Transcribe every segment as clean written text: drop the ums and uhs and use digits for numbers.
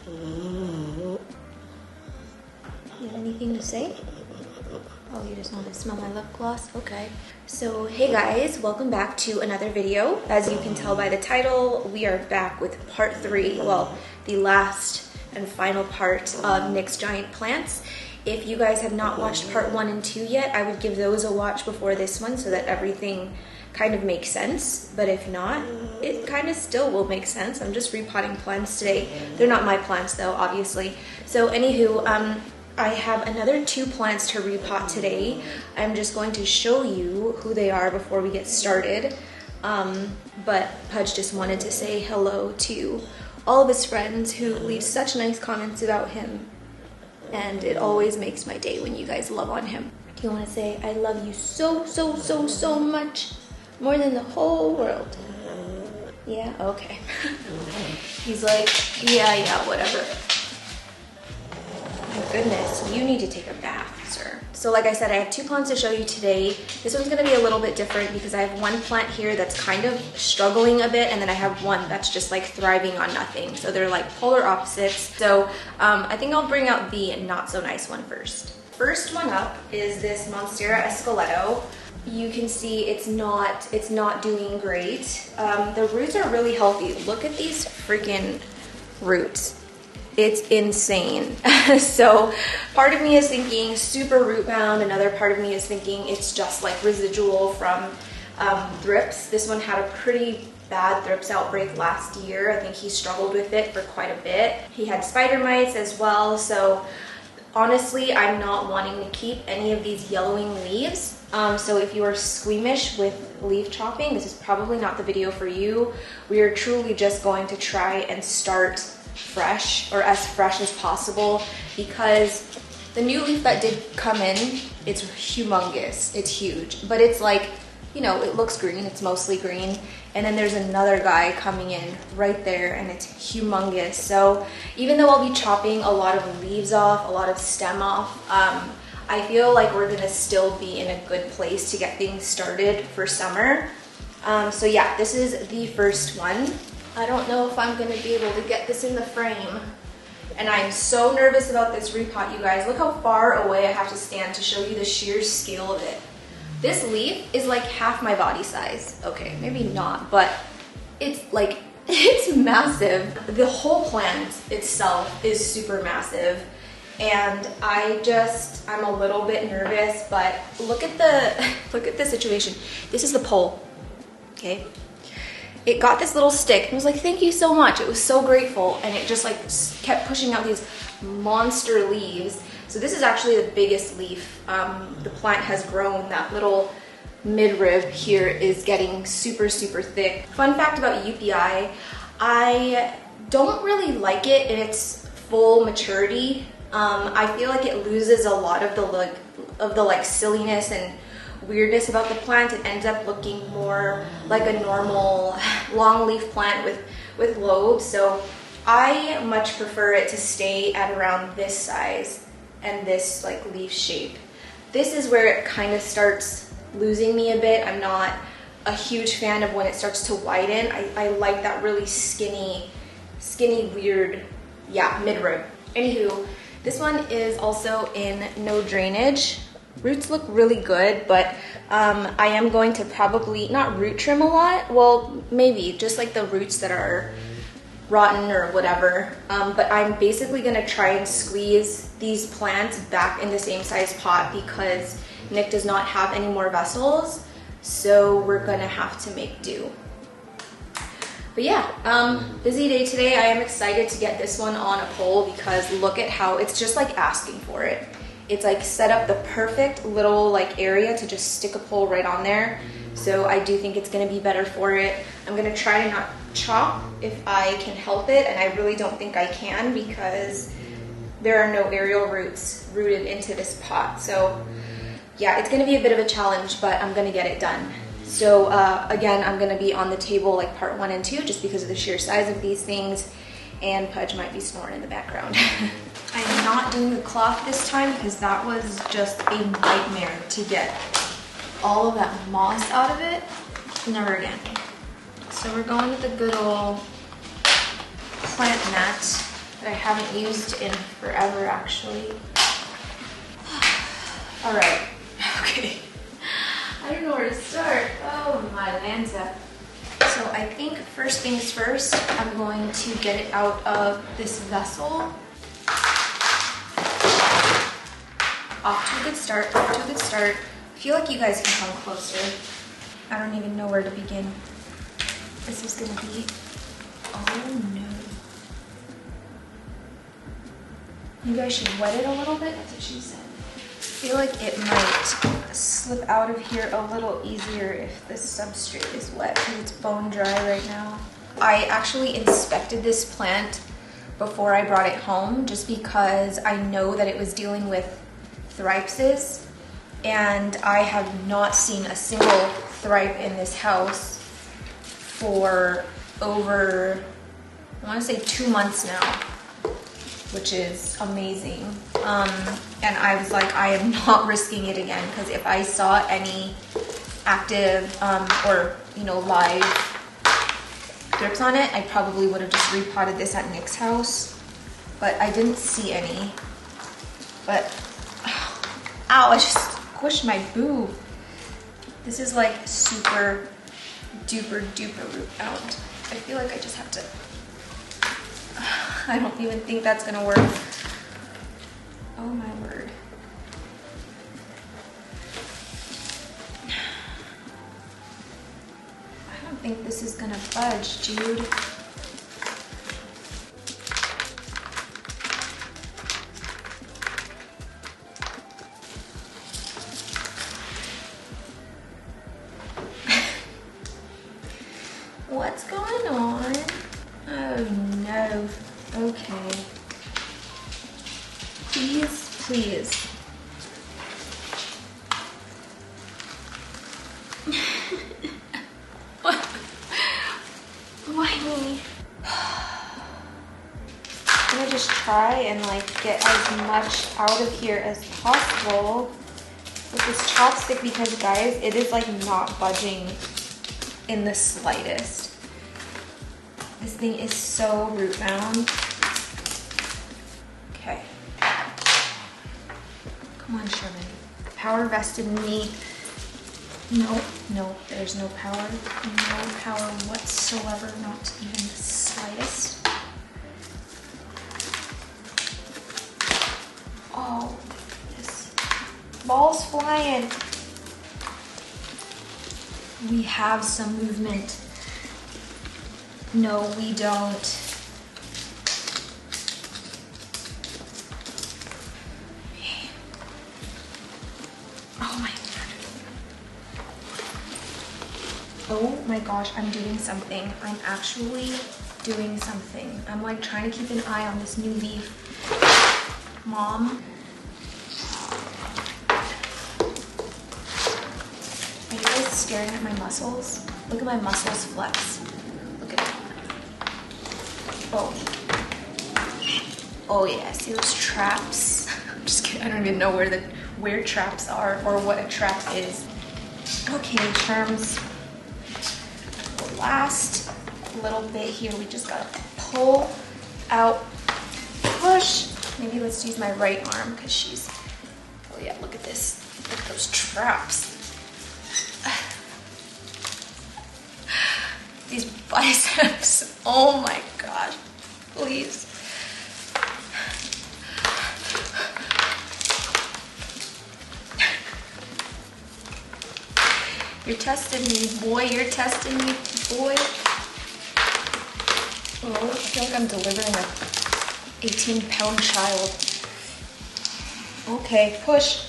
You have anything to say? Oh, you just want to smell my lip gloss? Okay. So, hey guys, welcome back to another video. As you can tell by the title, we are back with part 3, well, the last and final part of Nick's giant plants. If you guys have not watched part 1 and 2 yet, I would give those a watch before this one so that everything kind of makes sense. But if not, it kind of still will make sense. I'm just repotting plants today. They're not my plants though, obviously. So anywho, I have another 2 plants to repot today. I'm just going to show you who they are before we get started. But Pudge just wanted to say hello to all of his friends who leave such nice comments about him. And it always makes my day when you guys love on him. Do you want to say, I love you so, so, so, so much? More than the whole world. Yeah? Okay. He's like, yeah, whatever. My goodness, you need to take a bath, sir. So like I said, I have 2 plants to show you today. This one's gonna be a little bit different because I have one plant here that's kind of struggling a bit, and then I have one that's just like thriving on nothing. So they're like polar opposites. So I think I'll bring out the not so nice one first. First one up is this Monstera escalado. You can see it's not doing great. The roots are really healthy. Look at these freaking roots. It's insane. So part of me is thinking super root bound. Another part of me is thinking it's just like residual from thrips. This one had a pretty bad thrips outbreak last year. I think he struggled with it for quite a bit. He had spider mites as well. So honestly, I'm not wanting to keep any of these yellowing leaves. So if you are squeamish with leaf chopping, this is probably not the video for you. We are truly just going to try and start fresh, or as fresh as possible, because the new leaf that did come in, it's humongous, it's huge, but it's like, you know, it looks green, it's mostly green, and then there's another guy coming in right there and it's humongous. So even though I'll be chopping a lot of leaves off, a lot of stem off, I feel like we're gonna still be in a good place to get things started for summer. So yeah, this is the first one. I don't know if I'm gonna be able to get this in the frame. And I'm so nervous about this repot, you guys. Look how far away I have to stand to show you the sheer scale of it. This leaf is like half my body size. Okay, maybe not, but it's like, it's massive. The whole plant itself is super massive. And I'm a little bit nervous, but look at the situation. This is the pole, okay? It got this little stick and was like, thank you so much. It was so grateful. And it just like kept pushing out these monster leaves. So this is actually the biggest leaf. The plant has grown. That little midrib here is getting super, super thick. Fun fact about UPI, I don't really like it in its full maturity. I feel like it loses a lot of the silliness and weirdness about the plant. It ends up looking more like a normal long leaf plant with lobes. So I much prefer it to stay at around this size and this like leaf shape. This is where it kind of starts losing me a bit. I'm not a huge fan of when it starts to widen. I like that really skinny weird, yeah, midrib. Anywho, this one is also in no drainage. Roots look really good, but I am going to probably not root trim a lot. Well, maybe just like the roots that are rotten or whatever. But I'm basically gonna try and squeeze these plants back in the same size pot because Nick does not have any more vessels. So we're gonna have to make do. But yeah, busy day today. I am excited to get this one on a pole because look at how it's just like asking for it. It's like set up the perfect little like area to just stick a pole right on there. So I do think it's gonna be better for it. I'm gonna try to not chop if I can help it, and I really don't think I can because there are no aerial roots rooted into this pot. So yeah, it's gonna be a bit of a challenge, but I'm gonna get it done. So again, I'm gonna be on the table like part 1 and 2 just because of the sheer size of these things, and Pudge might be snoring in the background. I'm not doing the cloth this time because that was just a nightmare to get all of that moss out of it. Never again. So we're going with the good old plant mat. that I haven't used in forever, actually. All right, okay. I don't know where to start. Oh my Lanza. So I think first things first, I'm going to get it out of this vessel. Off to a good start, off to a good start. I feel like you guys can come closer. I don't even know where to begin. This is gonna be, oh no. You guys should wet it a little bit, that's what she said. I feel like it might slip out of here a little easier if the substrate is wet because it's bone dry right now. I actually inspected this plant before I brought it home just because I know that it was dealing with thripses, and I have not seen a single thripe in this house for over, I want to say 2 months now, which is amazing. And I was like, I am not risking it again, because if I saw any active or live thrips on it, I probably would have just repotted this at Nick's house, but I didn't see any. But ow, I just squished my boob. This is like super duper duper root bound. I feel like I just have to, I don't even think that's gonna work. Oh my word. I don't think this is gonna budge, dude. What's going on? Oh no. Okay. Please, please. Why me? I'm gonna just try and get as much out of here as possible with this chopstick, because guys, it is not budging in the slightest. This thing is so root bound. Okay. Come on, Sherman. Power vested in me. No, there's no power. No power whatsoever, not even the slightest. Oh, this ball's flying. We have some movement. No, we don't. Oh my God. Oh my gosh, I'm doing something. I'm actually doing something. I'm trying to keep an eye on this new leaf. Mom. Are you guys staring at my muscles? Look at my muscles flex. Look at it. Oh yeah, see those traps? I'm just kidding, I don't even know where traps are or what a trap is. Okay, Sherms. The last little bit here, we just gotta pull out, push. Maybe let's use my right arm because she's, oh yeah, look at this. Look at those traps. These biceps, oh my gosh, please. You're testing me, boy, you're testing me, boy. Oh, I feel like I'm delivering a 18-pound child. Okay, push.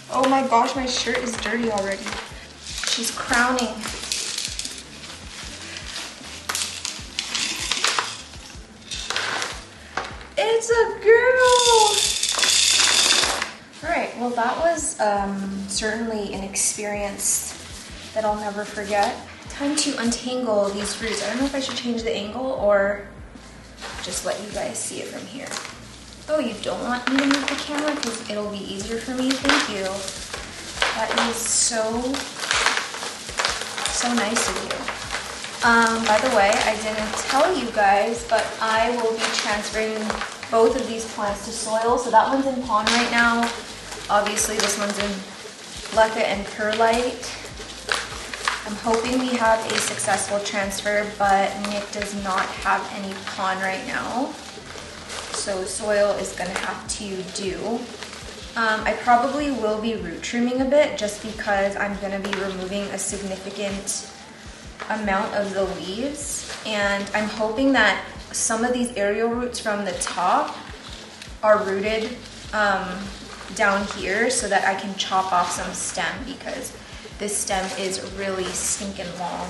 Oh my gosh, my shirt is dirty already. She's crowning. It's a girl! Alright, well that was certainly an experience that I'll never forget. Time to untangle these roots. I don't know if I should change the angle or just let you guys see it from here. Oh, you don't want me to move the camera because it'll be easier for me? Thank you. That is so nice of you. By the way, I didn't tell you guys, but I will be transferring both of these plants to soil. So that one's in pond right now. Obviously, this one's in leca and perlite. I'm hoping we have a successful transfer, but Nick does not have any pond right now. So soil is gonna have to do. I probably will be root trimming a bit just because I'm gonna be removing a significant amount of the leaves, and I'm hoping that some of these aerial roots from the top are rooted down here so that I can chop off some stem, because this stem is really stinking long.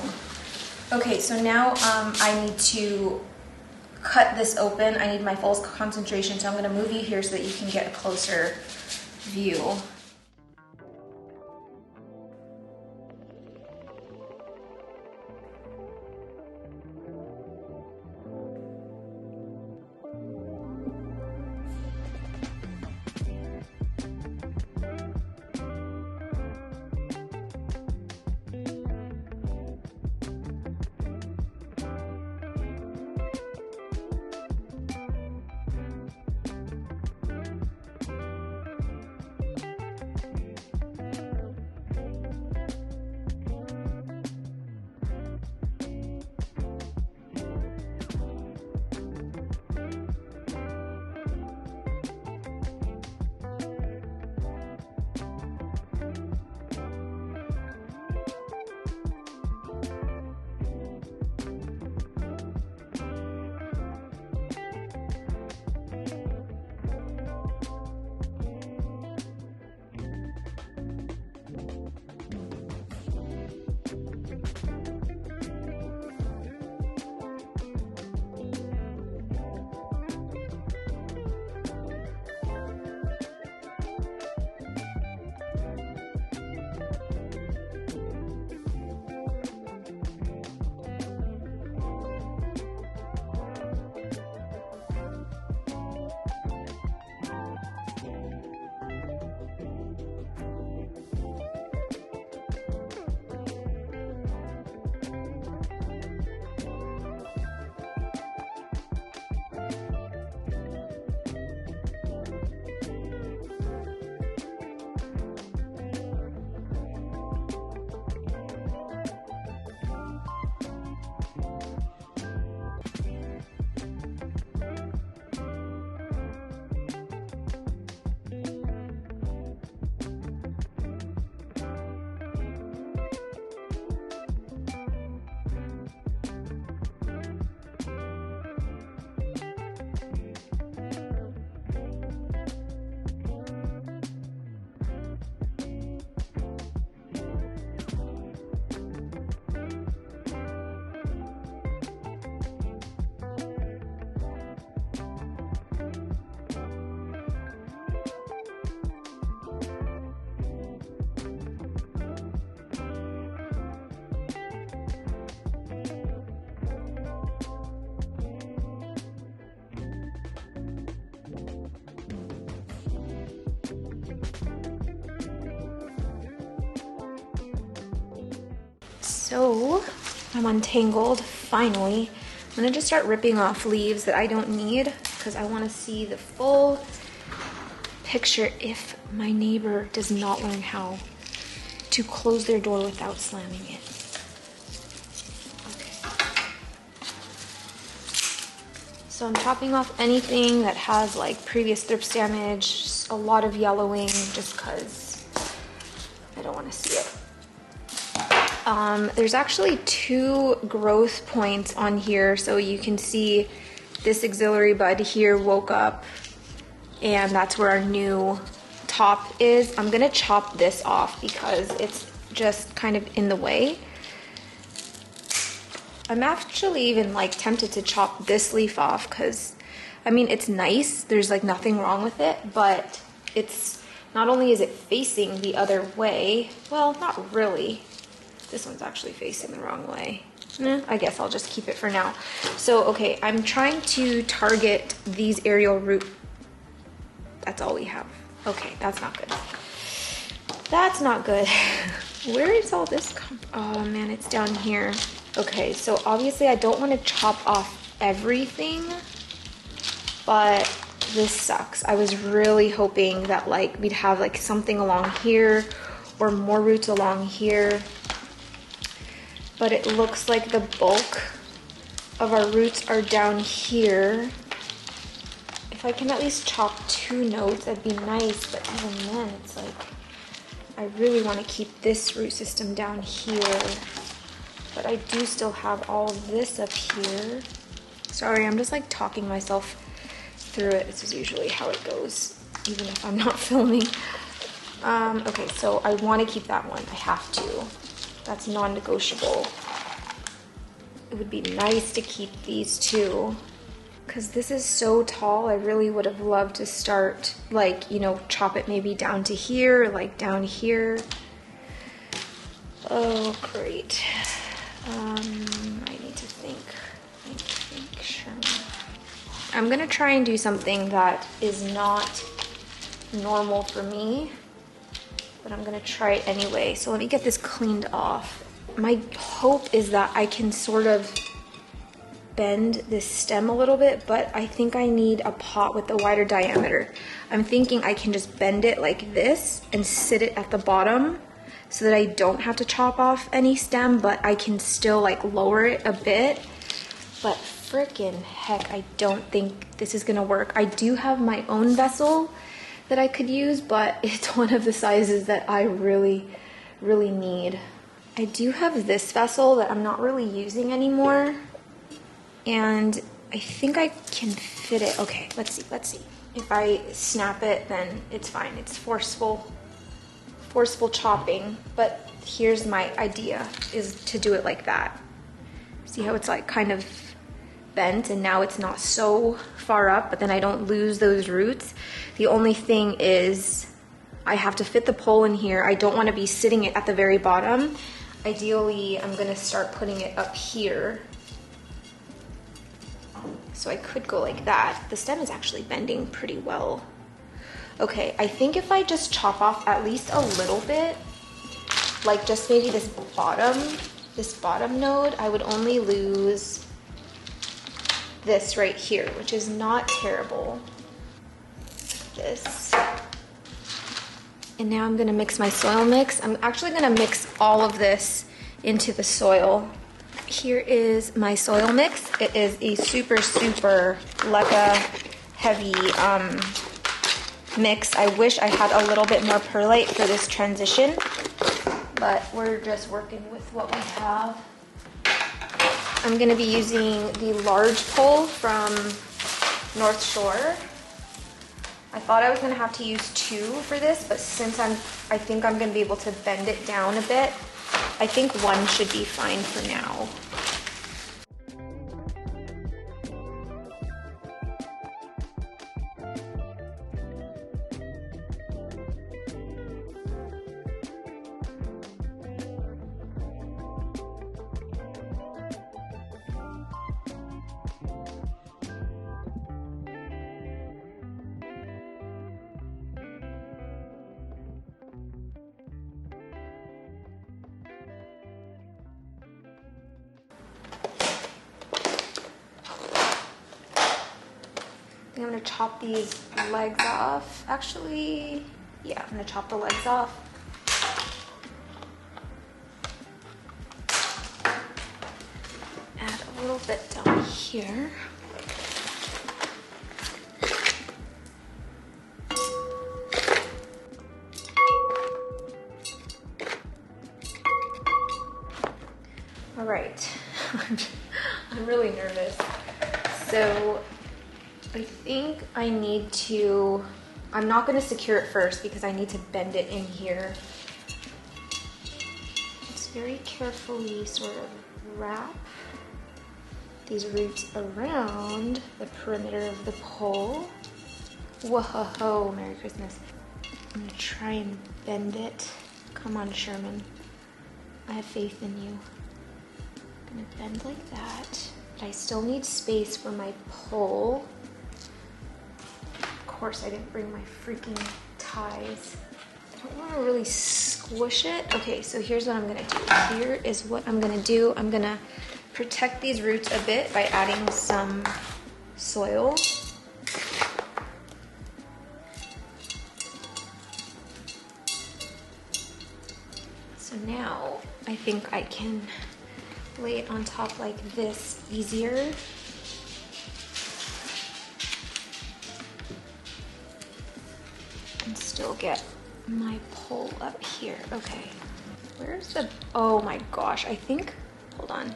Okay, so now I need to cut this open. I need my full concentration, so I'm going to move you here so that you can get a closer view. So I'm untangled, finally. I'm gonna just start ripping off leaves that I don't need because I wanna see the full picture if my neighbor does not learn how to close their door without slamming it. Okay. So I'm chopping off anything that has like previous thrift damage, a lot of yellowing, just because I don't wanna see it. There's actually 2 growth points on here, so you can see this auxiliary bud here woke up, and that's where our new top is. I'm gonna chop this off because it's just kind of in the way. I'm actually even like tempted to chop this leaf off because, I mean, it's nice. There's like nothing wrong with it, but it's not only is it facing the other way, well, not really. This one's actually facing the wrong way. I guess I'll just keep it for now. So, okay, I'm trying to target these aerial root. That's all we have. Okay, that's not good. That's not good. Where is all this come? Oh man, it's down here. Okay, so obviously I don't want to chop off everything, but this sucks. I was really hoping that like we'd have like something along here or more roots along here, but it looks like the bulk of our roots are down here. If I can at least chop 2 nodes, that'd be nice, but even then it's like, I really want to keep this root system down here, but I do still have all of this up here. Sorry, I'm just like talking myself through it. This is usually how it goes, even if I'm not filming. Okay, so I want to keep that one. I have to. That's non-negotiable. It would be nice to keep these 2, because this is so tall. I really would have loved to start, like, you know, chop it maybe down to here, like down here. Oh, great. I need to think. Sure. I'm gonna try and do something that is not normal for me, but I'm gonna try it anyway. So let me get this cleaned off. My hope is that I can sort of bend this stem a little bit, but I think I need a pot with a wider diameter. I'm thinking I can just bend it like this and sit it at the bottom so that I don't have to chop off any stem, but I can still like lower it a bit. But frickin' heck, I don't think this is gonna work. I do have my own vessel that I could use, but it's one of the sizes that I really need. I do have this vessel that I'm not really using anymore, and I think I can fit it. Okay, let's see. If I snap it, then it's fine. It's forceful chopping, but here's my idea, is to do it like that. See how it's like kind of bent, and now it's not so far up, but then I don't lose those roots. The only thing is I have to fit the pole in here. I don't want to be sitting it at the very bottom. Ideally, I'm gonna start putting it up here. So I could go like that. The stem is actually bending pretty well. Okay, I think if I just chop off at least a little bit, like just maybe this bottom node, I would only lose this right here, which is not terrible. This. And now I'm gonna mix my soil mix. I'm actually gonna mix all of this into the soil. Here is my soil mix. It is a super LECA heavy mix. I wish I had a little bit more perlite for this transition, but we're just working with what we have. I'm gonna be using the large pole from North Shore. I thought I was gonna have to use 2 for this, but since I think I'm gonna be able to bend it down a bit, I think 1 should be fine for now. I'm gonna chop these legs off. Actually, yeah, I'm gonna chop the legs off. Add a little bit down here. All right, I'm really nervous. So I think I need to, I'm not going to secure it first because I need to bend it in here. Just very carefully sort of wrap these roots around the perimeter of the pole. Whoa, Merry Christmas. I'm going to try and bend it. Come on, Sherman. I have faith in you. I'm going to bend like that. But I still need space for my pole. Of course, I didn't bring my freaking ties. I don't want to really squish it. Okay, so here's what I'm gonna do. Here is what I'm gonna do. I'm gonna protect these roots a bit by adding some soil. So now I think I can lay it on top like this easier. And still get my pole up here. Okay, where's the, oh my gosh, I think, hold on.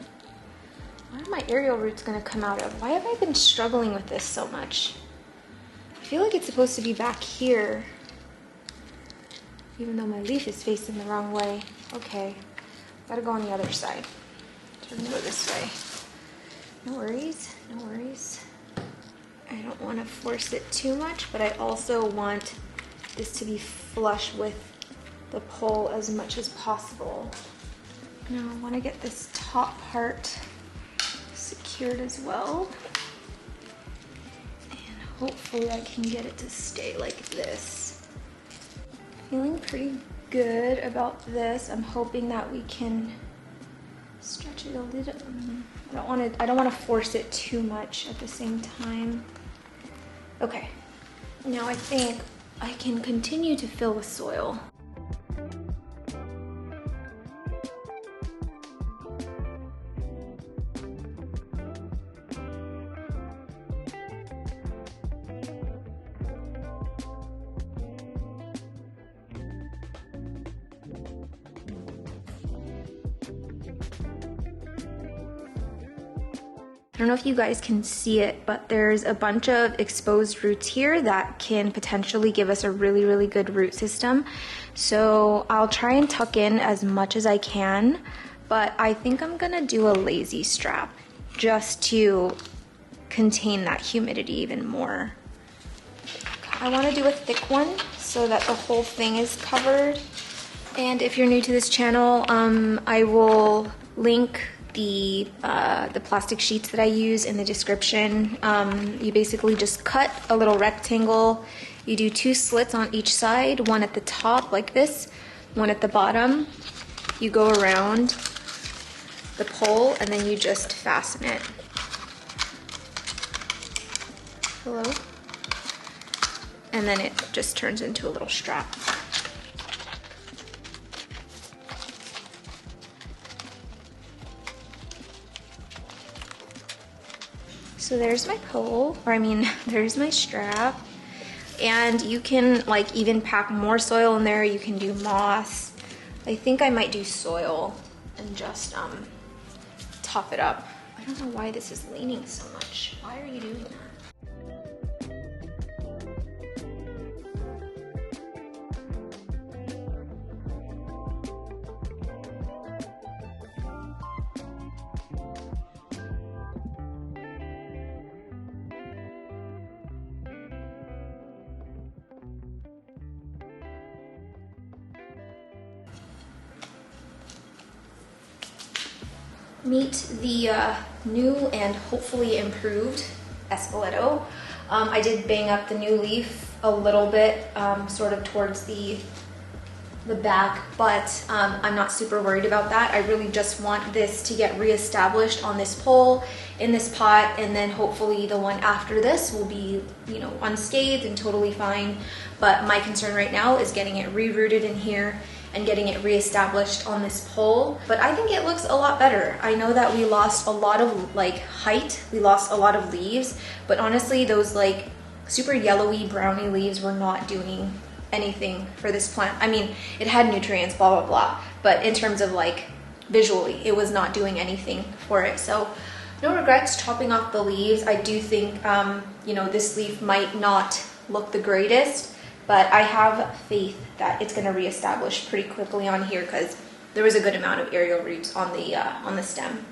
Where are my aerial roots gonna come out of? Why have I been struggling with this so much? I feel like it's supposed to be back here, even though my leaf is facing the wrong way. Okay, gotta go on the other side. We're gonna go this way. No worries, no worries. I don't wanna force it too much, but I also want this to be flush with the pole as much as possible. Now I wanna get this top part secured as well. And hopefully I can get it to stay like this. Feeling pretty good about this. I'm hoping that we can stretch it a little. I don't want to force it too much at the same time. Okay, now I think I can continue to fill with soil. I don't know if you guys can see it, but there's a bunch of exposed roots here that can potentially give us a really, really good root system. So I'll try and tuck in as much as I can, but I think I'm gonna do a lazy strap just to contain that humidity even more. I wanna do a thick one so that the whole thing is covered. And if you're new to this channel, I will link the plastic sheets that I use in the description. You basically just cut a little rectangle. You do 2 slits on each side, one at the top like this, one at the bottom. You go around the pole and then you just fasten it. Hello? And then it just turns into a little strap. So there's my pole, or I mean, there's my strap. And you can like even pack more soil in there. You can do moss. I think I might do soil and just top it up. I don't know why this is leaning so much. Why are you doing that? Meet the new and hopefully improved escalado. I did bang up the new leaf a little bit, sort of towards the back, but I'm not super worried about that. I really just want this to get reestablished on this pole, in this pot, and then hopefully the one after this will be, you know, unscathed and totally fine. But my concern right now is getting it re-rooted in here and getting it reestablished on this pole. But I think it looks a lot better. I know that we lost a lot of like height, we lost a lot of leaves, but honestly those like super yellowy browny leaves were not doing anything for this plant. I mean, it had nutrients, blah blah blah, but in terms of like visually it was not doing anything for it. So no regrets chopping off the leaves. I do think you know, this leaf might not look the greatest, but I have faith that it's gonna reestablish pretty quickly on here because there was a good amount of aerial roots on the stem.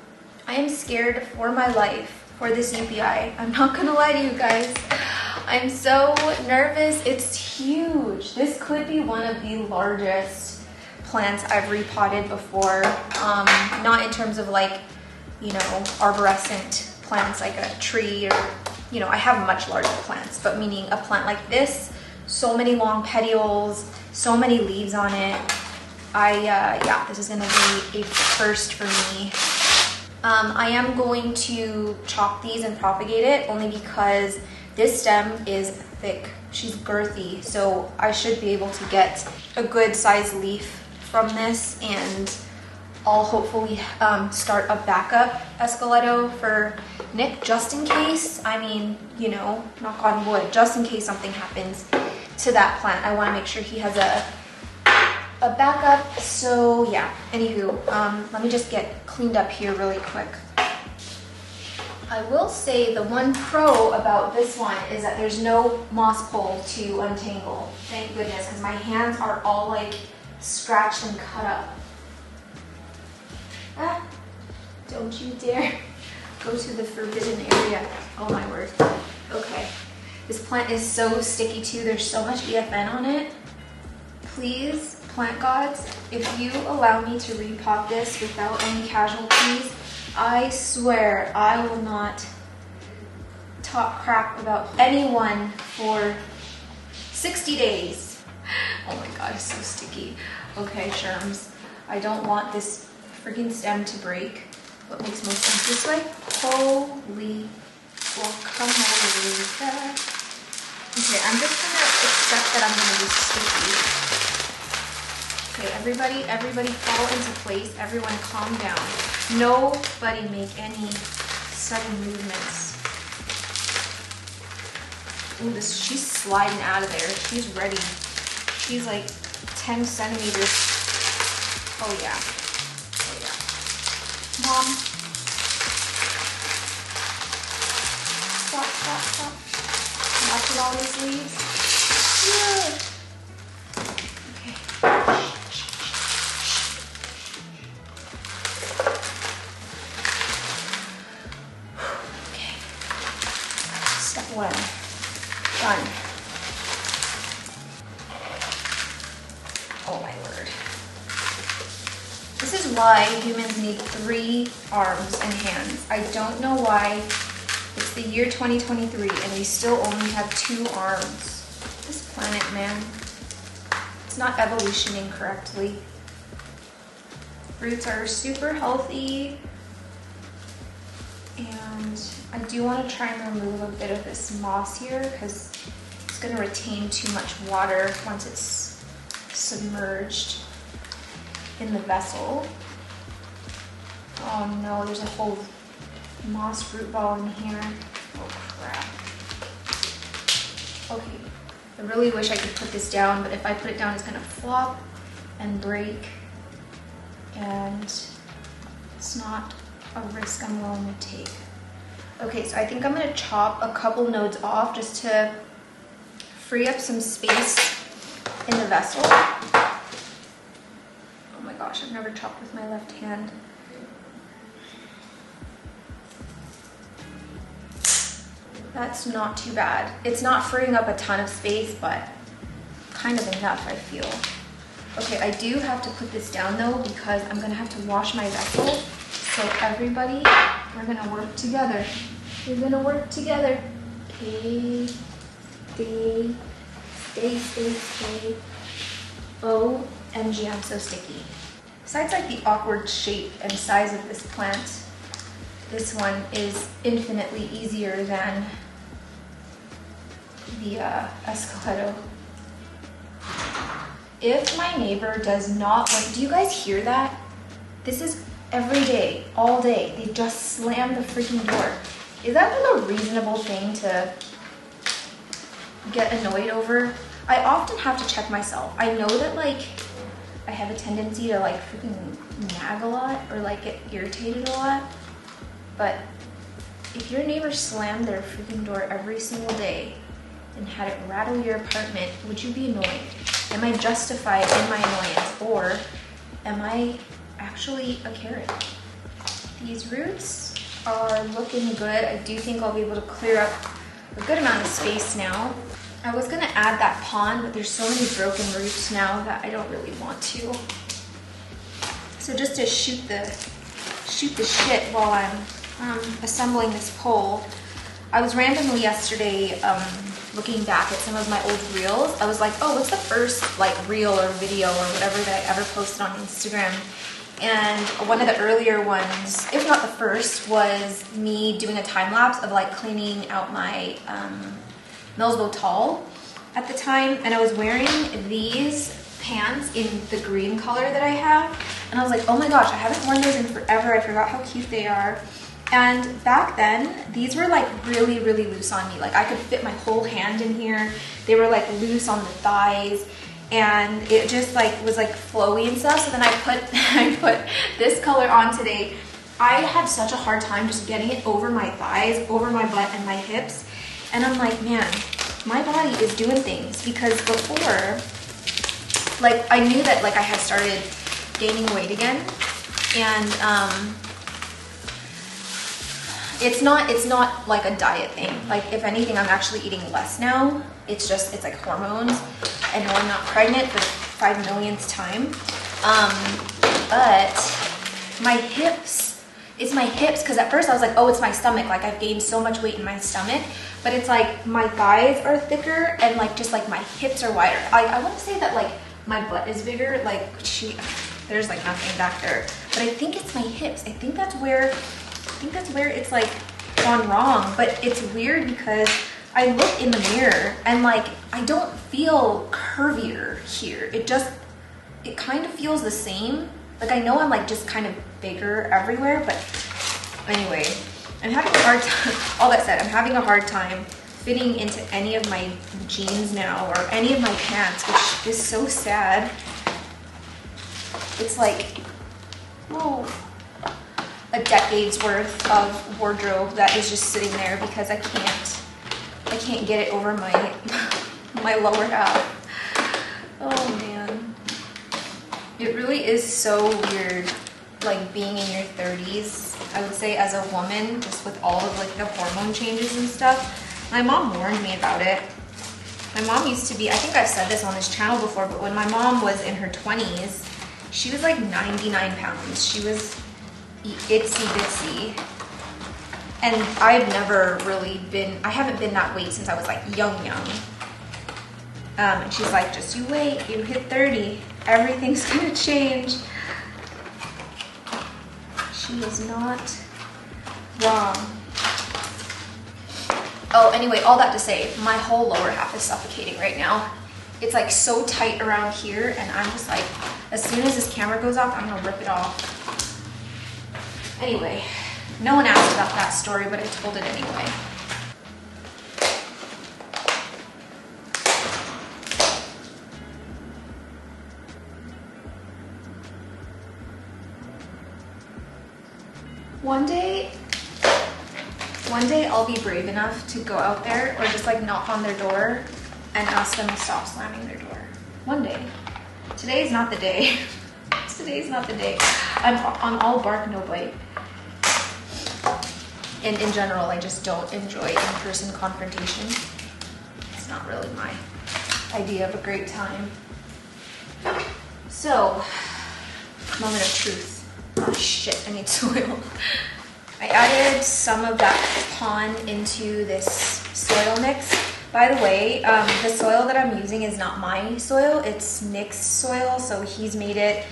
I am scared for my life for this UPI. I'm not gonna lie to you guys. I'm so nervous. It's huge. This could be one of the largest plants I've repotted before. Not in terms of like, you know, arborescent plants like a tree or, you know, I have much larger plants, but meaning a plant like this, so many long petioles, so many leaves on it. Yeah, this is gonna be a first for me. I am going to chop these and propagate it only because this stem is thick. She's girthy, so I should be able to get a good size leaf from this, and I'll hopefully start a backup escalado for Nick just in case. I mean, you know, knock on wood, just in case something happens to that plant. I want to make sure he has a backup. So yeah, anywho, let me just get cleaned up here really quick. I will say the one pro about this one is that there's no moss pole to untangle. Thank goodness, because my hands are all like scratched and cut up. Ah, don't you dare go to the forbidden area. Oh my word. Okay, this plant is so sticky too. There's so much EFN on it. Please, plant gods, if you allow me to repot this without any casualties, I swear I will not talk crap about anyone for 60 days. Oh my god, it's so sticky. Okay, Sherms, I don't want this freaking stem to break. What makes most sense this way? Holy guacamole. Okay, I'm just gonna accept that I'm gonna be sticky. Okay, everybody fall into place. Everyone calm down. Nobody make any sudden movements. Ooh, she's sliding out of there. She's ready. She's like 10 centimeters. Oh yeah. Oh yeah. Mom. Stop. Watch it all these leaves. Yeah. One. Done. Oh my word. This is why humans need 3 arms and hands. I don't know why it's the year 2023 and we still only have 2 arms. This planet, man. It's not evolutioning correctly. Roots are super healthy. And I do want to try and remove a bit of this moss here because it's going to retain too much water once it's submerged in the vessel. Oh no, there's a whole moss root ball in here. Oh crap. Okay, I really wish I could put this down, but if I put it down, it's going to flop and break, and it's not a risk I'm willing to take. Okay, so I think I'm going to chop a couple nodes off just to free up some space in the vessel. Oh my gosh, I've never chopped with my left hand. That's not too bad. It's not freeing up a ton of space, but kind of enough, I feel. Okay, I do have to put this down though because I'm going to have to wash my vessel. So everybody, we're gonna work together. We're gonna work together. Okay, stay. OMG, I'm so sticky. Besides like the awkward shape and size of this plant, this one is infinitely easier than the escalado. If my neighbor does not want, do you guys hear that? This is every day, all day. They just slam the freaking door. Is that like a reasonable thing to get annoyed over? I often have to check myself. I know that like I have a tendency to like freaking nag a lot or like get irritated a lot, but if your neighbor slammed their freaking door every single day and had it rattle your apartment, would you be annoyed? Am I justified in my annoyance, or am I actually a carrot? These roots are looking good. I do think I'll be able to clear up a good amount of space now. I was gonna add that pond, but there's so many broken roots now that I don't really want to. So just to shoot the shit while I'm assembling this pole, I was randomly yesterday looking back at some of my old reels. I was like, oh, what's the first like reel or video or whatever that I ever posted on Instagram? And one of the earlier ones, if not the first, was me doing a time lapse of like cleaning out my Mills Tall at the time. And I was wearing these pants in the green color that I have. And I was like, oh my gosh, I haven't worn those in forever. I forgot how cute they are. And back then, these were like really, really loose on me. Like I could fit my whole hand in here. They were like loose on the thighs. And it just like was like flowy and stuff. So then I put this color on today. I had such a hard time just getting it over my thighs, over my butt and my hips. And I'm like, man, my body is doing things, because before, like I knew that like I had started gaining weight again. And it's not like a diet thing. Like if anything, I'm actually eating less now. It's like hormones. I know I'm not pregnant for the 5 millionth time. But my hips, it's my hips, because at first I was like, oh, it's my stomach. Like I've gained so much weight in my stomach, but it's like my thighs are thicker and like just like my hips are wider. I want to say that like my butt is bigger. Like there's like nothing back there, but I think it's my hips. I think that's where it's like gone wrong. But it's weird because I look in the mirror and like I don't feel curvier here. It kind of feels the same. Like I know I'm like just kind of bigger everywhere, but anyway, I'm having a hard time. All that said, I'm having a hard time fitting into any of my jeans now or any of my pants, which is so sad. It's like, oh, a decade's worth of wardrobe that is just sitting there because I can't get it over my lower half. Oh man. It really is so weird, like being in your 30s, I would say, as a woman, just with all of like the hormone changes and stuff. My mom warned me about it. My mom used to be, I think I've said this on this channel before, but when my mom was in her 20s, she was like 99 pounds. She was itsy bitsy. And I've never really I haven't been that weight since I was like young. And she's like, just you wait, you hit 30, everything's gonna change. She was not wrong. Oh, anyway, all that to say, my whole lower half is suffocating right now. It's like so tight around here, and I'm just like, as soon as this camera goes off, I'm gonna rip it off. Anyway, no one asked about that story, but I told it anyway. One day I'll be brave enough to go out there or just like knock on their door and ask them to stop slamming their door. One day. Today is not the day. Today's not the day. I'm all bark, no bite. And in general, I just don't enjoy in-person confrontation. It's not really my idea of a great time. So, moment of truth. Oh shit, I need soil. I added some of that pond into this soil mix. By the way, the soil that I'm using is not my soil, it's Nick's soil, so he's made it.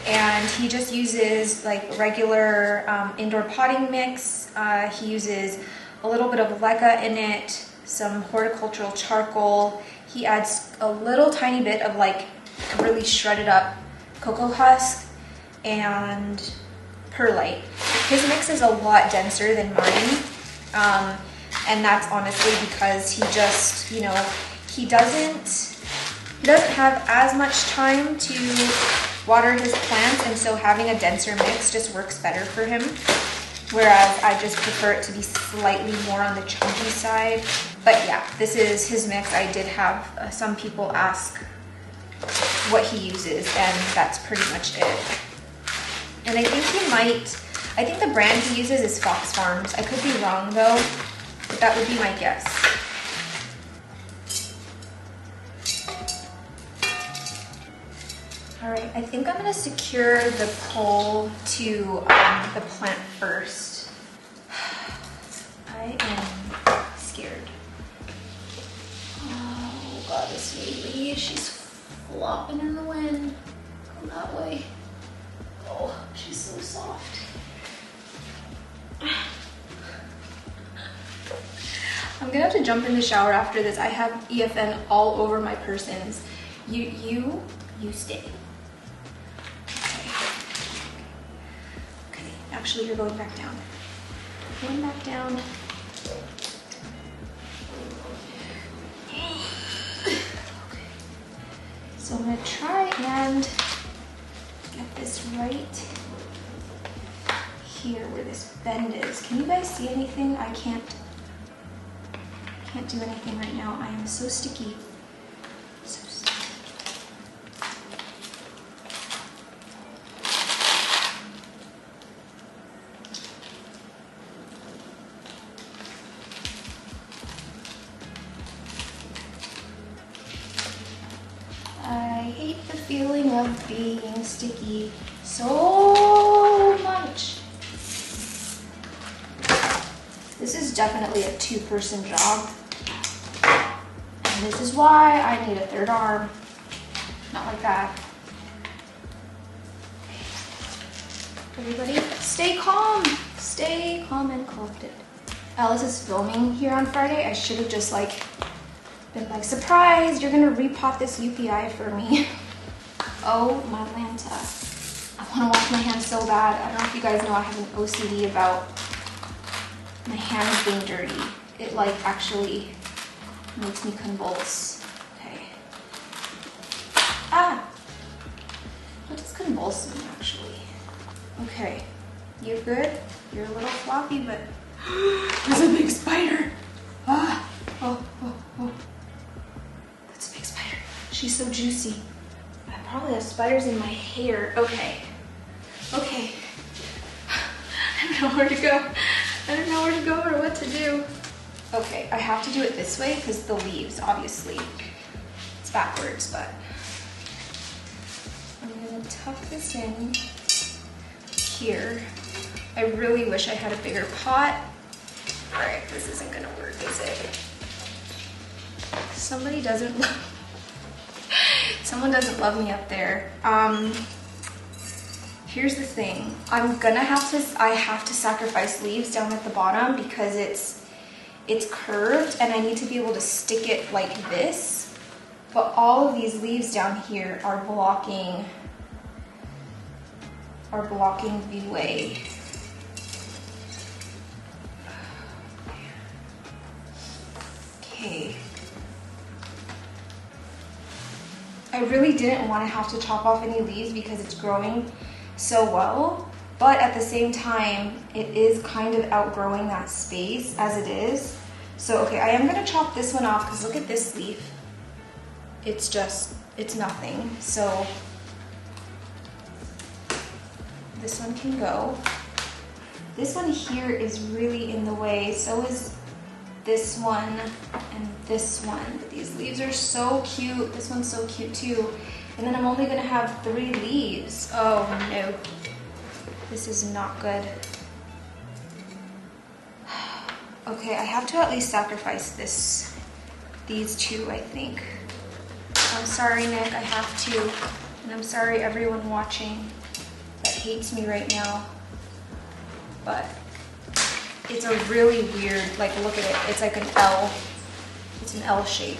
And he just uses like regular indoor potting mix. He uses a little bit of leca in it, some horticultural charcoal. He adds a little tiny bit of like really shredded up cocoa husk and perlite. His mix is a lot denser than mine. And that's honestly because he just, you know, he doesn't have as much time to water his plants, and so having a denser mix just works better for him. Whereas I just prefer it to be slightly more on the chunky side. But yeah, this is his mix. I did have some people ask what he uses, and that's pretty much it. And I think the brand he uses is Fox Farms. I could be wrong though, but that would be my guess. All right, I think I'm gonna secure the pole to the plant first. I am scared. Oh God, this lady, she's flopping in the wind. Go that way. Oh, she's so soft. I'm gonna have to jump in the shower after this. I have EFN all over my persons. You stay. Okay, actually you're going back down. Going back down. Okay. So I'm gonna try and get this right here where this bend is. Can you guys see anything? I can't do anything right now. I am so sticky. So sticky. I hate the feeling of being sticky so much. This is definitely a two-person job. And this is why I need a third arm. Not like that. Everybody, stay calm. Stay calm and collected. Alice is filming here on Friday. I should have just been like, surprise, you're gonna repot this UPI for me. Oh my Lanta. I wanna wash my hands so bad. I don't know if you guys know I have an OCD about my hands being dirty. It like actually makes me convulse. Okay. Ah! What does convulse mean actually? Okay. You're good? You're a little floppy, but there's a big spider. Ah! Oh. That's a big spider. She's so juicy. I probably have spiders in my hair. Okay. I don't know where to go. I don't know where to go or what to do. Okay, I have to do it this way because the leaves, obviously, it's backwards, but I'm gonna tuck this in here. I really wish I had a bigger pot. All right, this isn't gonna work, is it? Someone doesn't love me up there. Here's the thing. I have to sacrifice leaves down at the bottom because it's curved and I need to be able to stick it like this. But all of these leaves down here are blocking the way. Okay. I really didn't want to have to chop off any leaves because it's growing so well, but at the same time, it is kind of outgrowing that space as it is. So, okay, I am gonna chop this one off because look at this leaf. It's nothing. So this one can go. This one here is really in the way. So is this one and this one. But these leaves are so cute. This one's so cute too. And then I'm only gonna have 3 leaves. Oh no. This is not good. Okay, I have to at least sacrifice these 2, I think. I'm sorry, Nick, I have to. And I'm sorry everyone watching that hates me right now. But it's a really weird, like look at it. It's like an L. It's an L shape.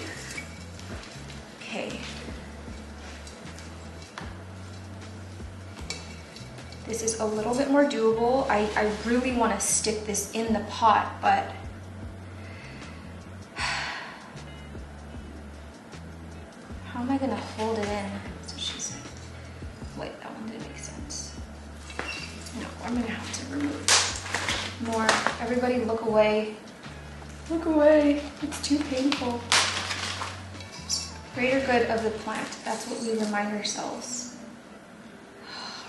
Okay. This is a little bit more doable. I really want to stick this in the pot, but how am I going to hold it in? So she's like, wait, that one didn't make sense. No, I'm going to have to remove more. Everybody look away. Look away. It's too painful. Greater good of the plant. That's what we remind ourselves.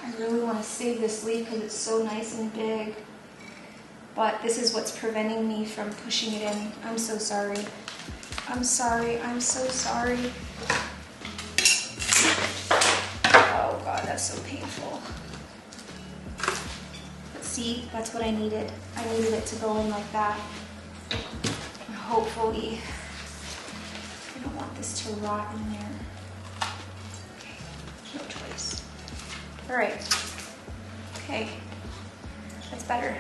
I really want to save this leaf because it's so nice and big. But this is what's preventing me from pushing it in. I'm so sorry. I'm sorry. I'm so sorry. Oh God, that's so painful. But see, that's what I needed. I needed it to go in like that. And hopefully, I don't want this to rot in there. Okay, no choice. All right, Okay, that's better.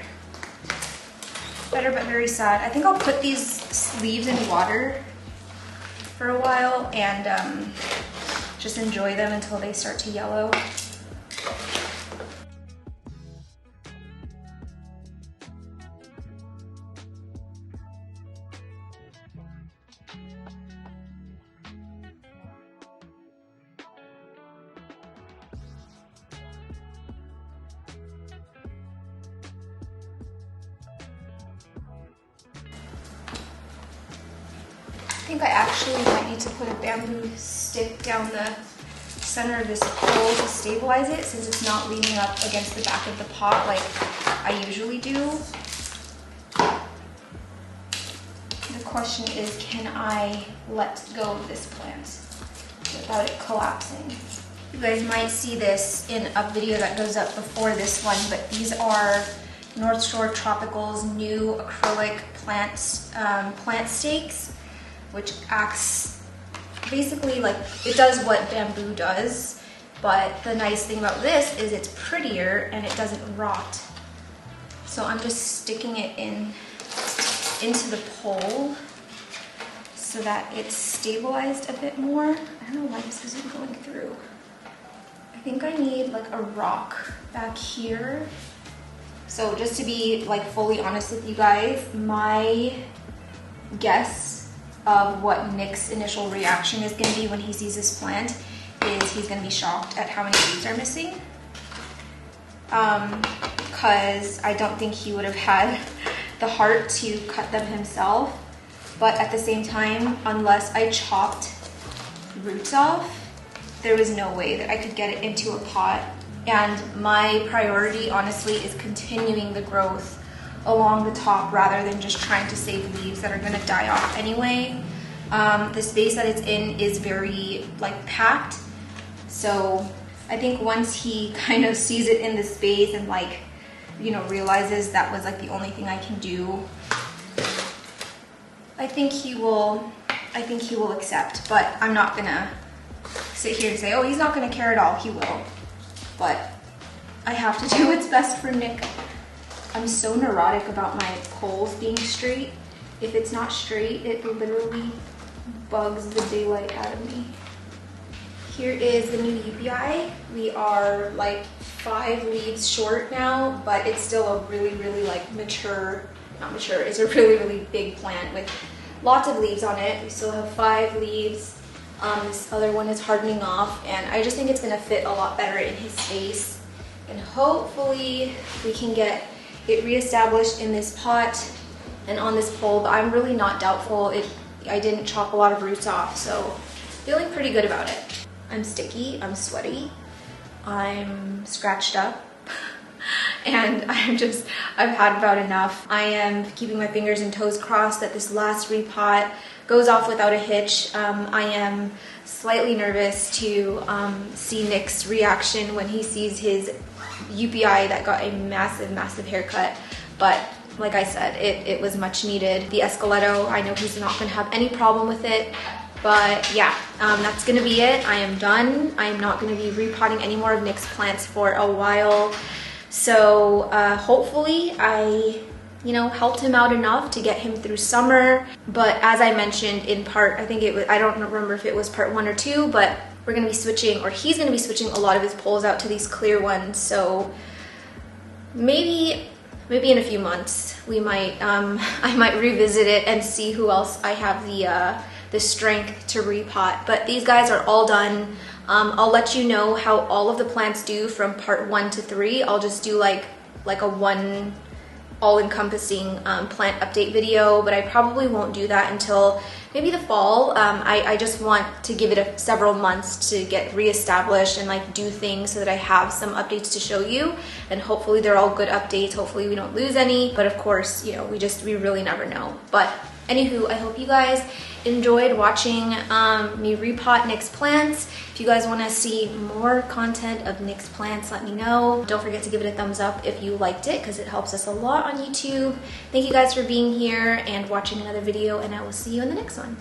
Better, but very sad. I think I'll put these leaves in water for a while and just enjoy them until they start to yellow. I think I actually might need to put a bamboo stick down the center of this pole to stabilize it, since it's not leaning up against the back of the pot like I usually do. The question is, can I let go of this plant without it collapsing? You guys might see this in a video that goes up before this one, but these are North Shore Tropical's new acrylic plant stakes, which acts basically like, it does what bamboo does, but the nice thing about this is it's prettier and it doesn't rot. So I'm just sticking it into the pole so that it's stabilized a bit more. I don't know why this isn't going through. I think I need like a rock back here. So just to be like fully honest with you guys, my guess of what Nick's initial reaction is going to be when he sees this plant is he's going to be shocked at how many leaves are missing. Because I don't think he would have had the heart to cut them himself. But at the same time, unless I chopped roots off, there was no way that I could get it into a pot. And my priority, honestly, is continuing the growth along the top rather than just trying to save leaves that are going to die off anyway. The space that it's in is very like packed, so I think once he kind of sees it in the space and like, you know, realizes that was like the only thing I can do, I think he will accept. But I'm not gonna sit here and say, oh, he's not gonna care at all. He will, but I have to do what's best for Nick. I'm so neurotic about my poles being straight. If it's not straight, it literally bugs the daylight out of me. Here is the new UPI. We are like 5 leaves short now, but it's still a really, really like mature, not mature, it's a really, really big plant with lots of leaves on it. We still have 5 leaves. This other one is hardening off, and I just think it's gonna fit a lot better in his space. And hopefully we can get it reestablished in this pot and on this pole, but I'm really not doubtful. I didn't chop a lot of roots off, so feeling pretty good about it. I'm sticky, I'm sweaty, I'm scratched up, and I've had about enough. I am keeping my fingers and toes crossed that this last repot goes off without a hitch. I am slightly nervous to see Nick's reaction when he sees his UPI that got a massive, massive haircut. But like I said, it was much needed. The escalado, I know he's not gonna have any problem with it. But yeah, that's gonna be it. I am done. I am not gonna be repotting any more of Nick's plants for a while. So hopefully I, you know, helped him out enough to get him through summer. But as I mentioned in part, I think it was, I don't remember if it was part 1 or 2, but we're gonna be switching, or he's gonna be switching a lot of his poles out to these clear ones. So maybe in a few months we might, I might revisit it and see who else I have the strength to repot. But these guys are all done. I'll let you know how all of the plants do from part 1 to 3. I'll just do like a one all-encompassing plant update video, but I probably won't do that until maybe the fall. I just want to give it several months to get reestablished and like do things so that I have some updates to show you, and hopefully they're all good updates. Hopefully we don't lose any, but of course, you know, we really never know. But anywho, I hope you guys enjoyed watching me repot Nick's plants. If you guys want to see more content of Nick's plants, let me know. Don't forget to give it a thumbs up if you liked it, because it helps us a lot on YouTube. Thank you guys for being here and watching another video, and I will see you in the next one.